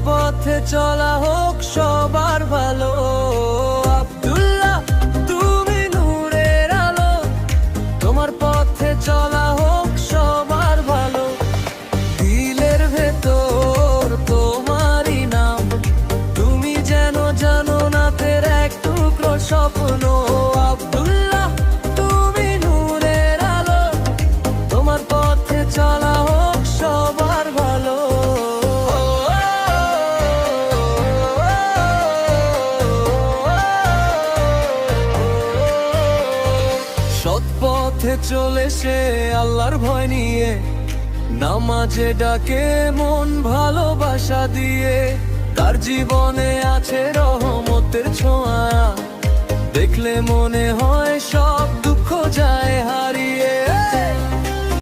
পথে চলা হোক সবার ভালো। আব্দুল্লাহ তুমি নূরের আলো, তোমার পথে চলা হোক সবার ভালো। দিলের ভেতর তোমারই নাম, তুমি যেন জান্নাতের এক টুকরো স্বপ্ন। আব্দুল্লাহ তুমি নূরের আলো, তোমার পথে চলা হোক সবার ভালো। সৎ পথে চলে সে আল্লাহর ভয় নিয়ে, নামাজে ডাকে মন ভালোবাসা দিয়ে। তার জীবনে আছে রহমতের ছোঁয়া, দেখলে মনে হয় সব দুঃখ যায় হারিয়ে।